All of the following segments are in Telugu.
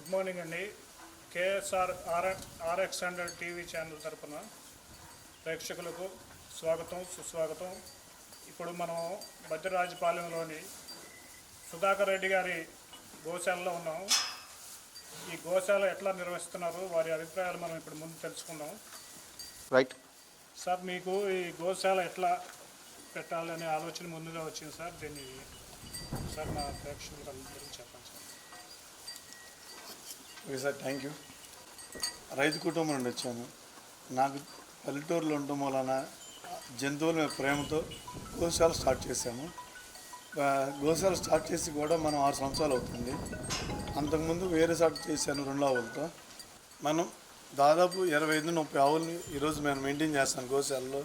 గుడ్ మార్నింగ్ అండి. ఆర్ఎక్స్100 టీవీ ఛానల్ తరపున ప్రేక్షకులకు స్వాగతం సుస్వాగతం. ఇప్పుడు మనం భద్రరాజపాలెంలోని సుధాకర్ రెడ్డి గారి గోశాలలో ఉన్నాం. ఈ గోశాల ఎట్లా నిర్వహిస్తున్నారు, వారి అభిప్రాయాలు మనం ఇప్పుడు ముందు తెలుసుకుందాం. రైట్ సార్, మీకు ఈ గోశాల ఎట్లా పెట్టాలనే ఆలోచన ముందుగా వచ్చింది సార్. దీన్ని సార్ మా ప్రేక్షకులకు అందరికీ చెప్పండి sir. Okay sir, thank you. రైతు కుటుంబం నుండి వచ్చాను. నాకు పల్లెటూరులో ఉండటం వలన జంతువుల మీద ప్రేమతో గోశాల స్టార్ట్ చేశాము. గోశాల స్టార్ట్ చేసి కూడా మనం 6 సంవత్సరాలు అవుతుంది. అంతకుముందు వేరే స్టార్ట్ చేశాను 2 ఆవులతో. మనం దాదాపు 25-30 ఆవులని ఈరోజు మేము మెయింటైన్ చేస్తాను. గోశాలలో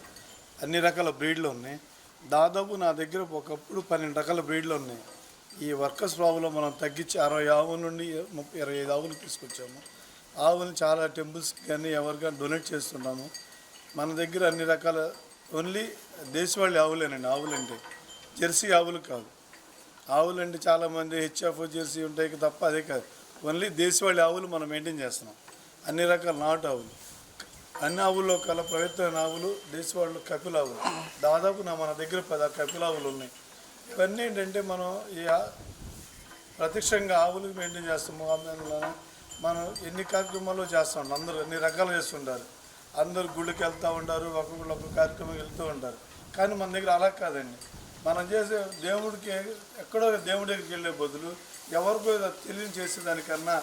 అన్ని రకాల బ్రీడ్లు ఉన్నాయి. దాదాపు నా దగ్గర ఒకప్పుడు 12 రకాల బ్రీడ్లు ఉన్నాయి. ఈ వర్కర్స్ ప్రాబ్లం మనం తగ్గించి 60 ఆవుల నుండి 25 ఆవులు తీసుకొచ్చాము. ఆవులను చాలా టెంపుల్స్కి కానీ ఎవరికైనా డొనేట్ చేస్తున్నాము. మన దగ్గర అన్ని రకాల ఓన్లీ దేశవాళీ ఆవులేనండి. ఆవులంటే జెర్సీ ఆవులు కాదు. ఆవులంటే చాలామంది హెచ్ఎఫ్ జెర్సీ ఉంటాయి తప్ప అదే కాదు. ఓన్లీ దేశవాళీ ఆవులు మనం మెయింటైన్ చేస్తున్నాం. అన్ని రకాల నాటు ఆవులు, అన్ని ఆవుల్లో కల పవిత్రమైన ఆవులు దేశవాళ్ళు కపిల ఆవులు. దాదాపు మన దగ్గర 10 కపిల ఆవులు ఉన్నాయి. ఇవన్నీ ఏంటంటే మనం ఈ ప్రత్యక్షంగా ఆవులకు మెయింటైన్ చేస్తాము. మనం ఎన్ని కార్యక్రమాలు చేస్తాం. అందరూ అన్ని రకాలు చేస్తుంటారు. అందరూ గుళ్ళకి వెళ్తూ ఉంటారు, ఒక్కొక్కరు ఒక్కొక్క కార్యక్రమం వెళ్తూ ఉంటారు. కానీ మన దగ్గర అలా కాదండి. మనం చేసే దేవుడికి ఎక్కడో దేవుడి దగ్గరికి వెళ్ళే బదులు ఎవరికో తెలియని చేసేదానికన్నా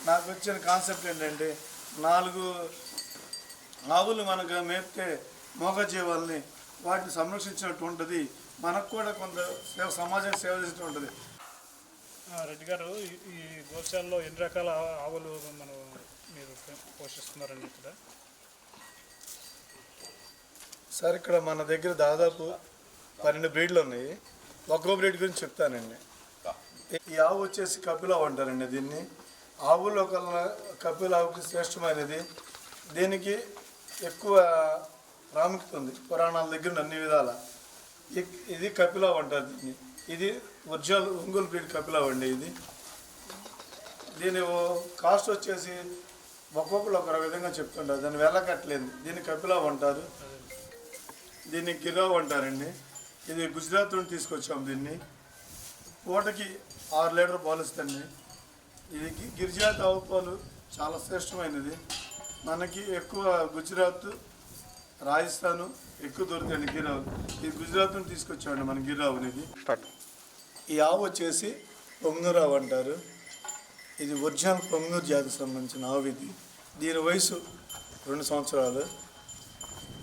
నాకు వచ్చిన కాన్సెప్ట్ ఏంటంటే 4 ఆవులు మనకు మేపితే మోగజీవాల్ని వాటిని సంరక్షించినట్టు ఉంటుంది. మనకు కూడా కొంత సమాజానికి సేవ చేసినట్టు ఉంటుంది. రెడ్డి గారు, ఈ గోశాలలో ఎన్ని రకాల ఆవులు మీరు పోషిస్తున్నారండి ఇక్కడ? సార్, ఇక్కడ మన దగ్గర దాదాపు 12 బ్రీడ్లు ఉన్నాయి. ఒక్కో బ్రీడ్ గురించి చెప్తానండి. ఈ ఆవు వచ్చేసి కపిలావు అంటారండి. దీన్ని ఆవులో కల్లా కపిలావుకి శ్రేష్టమైనది. దీనికి ఎక్కువ ప్రాముఖ్యత ఉంది పురాణాల దగ్గర అన్ని విధాల. ఇది కపిలావు అంటారు దీన్ని. ఇది ఒరిజినల్ ఒంగోలు బ్రీడ్ కపిలావు అండి. దీని కాస్ట్ వచ్చేసి ఒక్కొక్కరు ఒక విధంగా చెప్తుంటారు. దాన్ని వెళ్ళకట్టలేదు. దీన్ని కపిలావు అంటారు. దీన్ని గిరావు అంటారండి. ఇది గుజరాత్ నుండి తీసుకొచ్చాము. దీన్ని పూటకి 6 లీటర్ పాలు ఇస్తుంది. ఇది గిరిజాత్ ఆవు పాలు చాలా శ్రేష్టమైనది. మనకి ఎక్కువ గుజరాత్, రాజస్థాను ఎక్కువ దొరుకుతాయండి గిరావు. ఇది గుజరాత్ నుండి తీసుకొచ్చామండి మన గిరావు అనేది. ఈ ఆవు వచ్చేసి పొంగూరావు అంటారు. ఇది ఒరిజినల్ పొంగూరు జాతికి సంబంధించిన ఆవు. దీని వయసు 2 సంవత్సరాలు.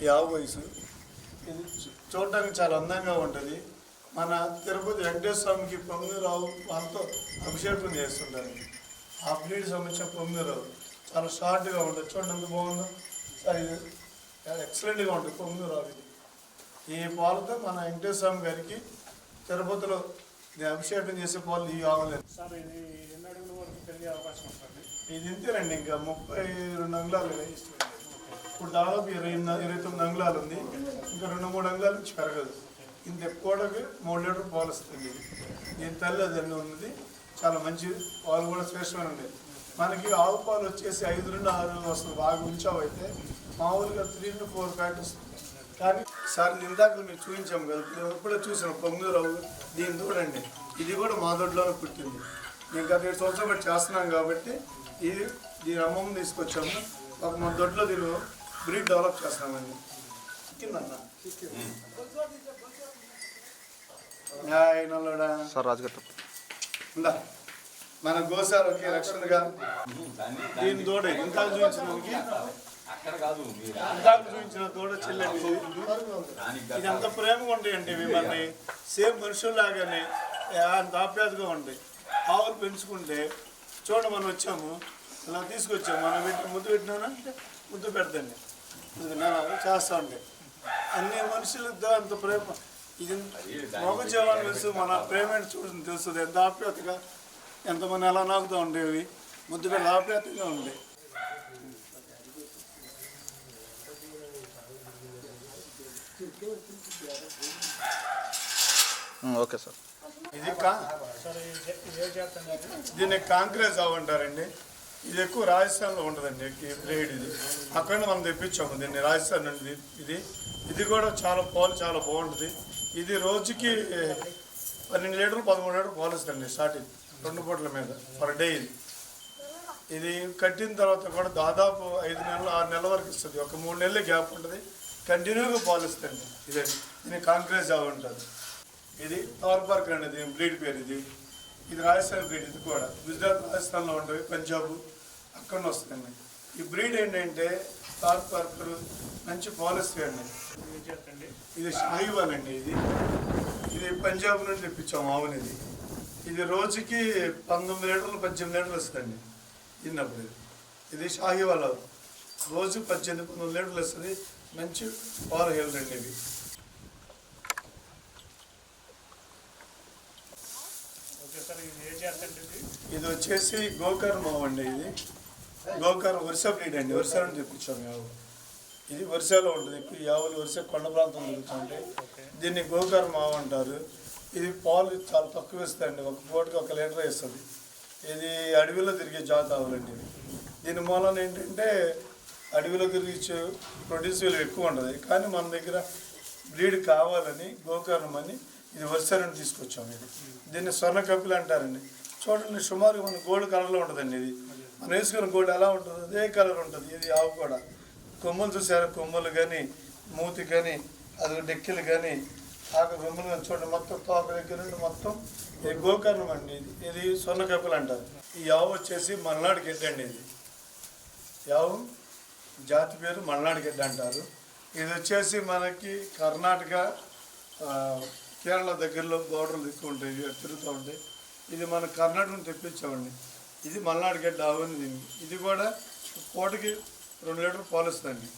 ఈ ఆవు వయసు ఇది చూడటానికి చాలా అందంగా ఉంటుంది. మన తిరుపతి వెంకటేశ్వర స్వామికి పొంగూరావు వాళ్ళతో అభిషేకం చేస్తుంటారు. ఆ బ్రీడ్ సంబంధించిన పొంగూరావు చాలా షార్ట్గా ఉంటుంది. చూడండి ఎంత బాగుందో సార్. ఇది ఎక్సలెంట్గా ఉంటుంది పొంగూరావు. ఈ పాలతో మన వెంకటేశ్వర స్వామి గారికి తిరుపతిలో అభిషేకం చేసే పాలు ఈ ఆవులే. సార్, ఇది ఎన్ని అడుగుల వరకు పెరిగే అవకాశం ఉంటుంది? ఇది ఇంతేనండి. ఇంకా 32 అంగుళాలు ఇస్తుంది. ఇప్పుడు దాదాపు 29 అంగుళాలు ఉంది. ఇంకా 2-3 అంగుళాల నుంచి పెరగదు. ఇంత ఎక్కువకి 3 లీటర్ పాలు వస్తుంది. దీని తల్లి అదన్నీ ఉన్నది. చాలా మంచి పాలు కూడా శ్రేష్టమైన ఉంది. మనకి ఆవు పాలు వచ్చేసి 5 నుండి 6 వస్తుంది. బాగా ఉంచావైతే మామూలుగా 3 నుండి 4 ప్యాకెట్ వస్తుంది. కానీ సార్, ఇందాక మీరు చూపించాము కదా, ఎప్పుడో చూసాను పొంగూరావు. దీని దూడండి. ఇది కూడా మా దొడ్లోనే పుట్టింది. మేము గత 7 సంవత్సరాలు బట్టి చేస్తున్నాం కాబట్టి దీని అమ్మమ్మ తీసుకొచ్చాము. మన దొడ్లో దీని బ్రీడ్ డెవలప్ చేస్తున్నామండి. కిందన్నా సార్ రాజుగారు ఉందా మన గోశాలకి రక్షణగా దీని దూడ ఇందాక చూపించిన దూడ చెల్లెండి. ఇది అంత ప్రేమగా ఉంటాయండి. ఇవి మన సేమ్ మనుషుల్లాగానే అంత ఆప్యాయతగా ఉంటాయి. ఆవులు పెంచుకుంటే చూడండి, మనం వచ్చాము ఇలా తీసుకొచ్చాము. మనం ముద్దు పెట్టినా ముద్దు పెడతాండి. చేస్తూ ఉంటాయి. అన్ని మనుషులతో అంత ప్రేమ. ఇది మగ జీవాలు తెలుసు. మన ప్రేమ చూడండి తెలుస్తుంది. ఎంత ఆప్యాయతగా ఎంతమంది ఎలా నాకుతూ ఉండేవి. ముద్దు పెద్ద ఆప్యాయతగా ఉండే. Okay sir. ఇది దీన్ని కాంక్రేజ్ ఆవు అంటారండి. ఇది ఎక్కువ రాజస్థాన్లో ఉంటుందండి ఈ బ్రీడ్ ఇది. అక్కడ మనం తెప్పించాము దీన్ని రాజస్థాన్ నుండి. ఇది కూడా పాలు చాలా బాగుంటుంది. ఇది రోజుకి 12 లీటర్లు 13 లీటర్లు పాలు ఇస్తుందండి స్టార్టింగ్ 2 పూటల మీద పర్ డే. ఇది కట్టిన తర్వాత కూడా దాదాపు 5 నెలలు 6 నెలల వరకు ఇస్తుంది. ఒక 3 నెలలే గ్యాప్ ఉంటుంది, కంటిన్యూగా పాలు ఇస్తుంది. దీని కాంక్రేజ్ జావ ఉంటుంది. ఇది థార్పార్క్ అండి దీని బ్రీడ్ పేరు. ఇది రాజస్థాన్ బ్రీడ్. ఇది కూడా గుజరాత్ రాజస్థాన్లో ఉంటుంది, పంజాబ్ అక్కడ వస్తుంది. ఈ బ్రీడ్ ఏంటంటే థార్పార్క్ మంచి పాలు ఇస్తాయండి. ఇది షాహివాల్ అండి. ఇది పంజాబ్ నుండి తెప్పించాము ఆవుని. ఇది రోజుకి 19 లీటర్లు 18 లీటర్లు వస్తుందండి తిన్నప్పుడు. ఇది షాహివాల్ ఆవు. రోజు 18-19 లీటర్లు వస్తుంది. మంచి పాలు హెల్త్ అండి ఇవి. ఇది వచ్చేసి గోకర్ణ ఆవు అండి. ఇది గోకర్ణ వరుస బ్రీడ్ అండి. వరుస నుండి తెప్పించాము ఆవు. ఇది వరుసలో ఉంటుంది. ఎక్కువ ఈ ఆవులు వరుస కొండ ప్రాంతంలో దొరుకుతుంటాయి. దీన్ని గోకర్ణ ఆవు అంటారు. ఇది పాలు చాలా తక్కువ ఇస్తాయండి. ఒక పూటకి 1 లీటర్ ఇస్తుంది. ఇది అడవిలో తిరిగే జాతి ఆవులండి. దీని మూలన ఏంటంటే అడవిలో తిరిగి ప్రొడ్యూస్ ఎక్కువ ఉంటుంది. కానీ మన దగ్గర బ్రీడ్ కావాలని గోకర్ణం అని ఇది వరుస నుండి తీసుకొచ్చాము. దీన్ని స్వర్ణ కపిల్ అంటారండి. చూడండి, సుమారు మన గోల్డ్ కలర్లో ఉంటుందండి. ఇది మనం వేసుకున్న గోల్డ్ ఎలా ఉంటుంది అదే కలర్ ఉంటుంది. ఇది ఆవు కూడా కొమ్ములు చూసారు, కొమ్ములు కానీ మూతి కానీ అది డెక్కిలు కానీ ఆక కొమ్ములు కానీ చూడండి, మొత్తం తోక దగ్గర నుండి మొత్తం ఇది గోకర్ణం అండి. ఇది స్వర్ణ కపిల్ అంటారు. ఈ ఆవు వచ్చేసి మల్నాడు గెడ్డ అండి. ఈ ఆవు జాతి పేరు మల్నాడు గెడ్డ అంటారు. ఇది వచ్చేసి మనకి కర్ణాటక కేరళ దగ్గరలో బోర్డర్లు ఎక్కువ ఉంటాయి, తిరుగుతూ ఉంటాయి. ఇది మన కర్ణాటక తెప్పించామండి. ఇది మల్నాడు గడ్డ ఆవుని. ఇది కూడా పూటకి 2 లీటర్లు పాలు ఇస్తుందండి.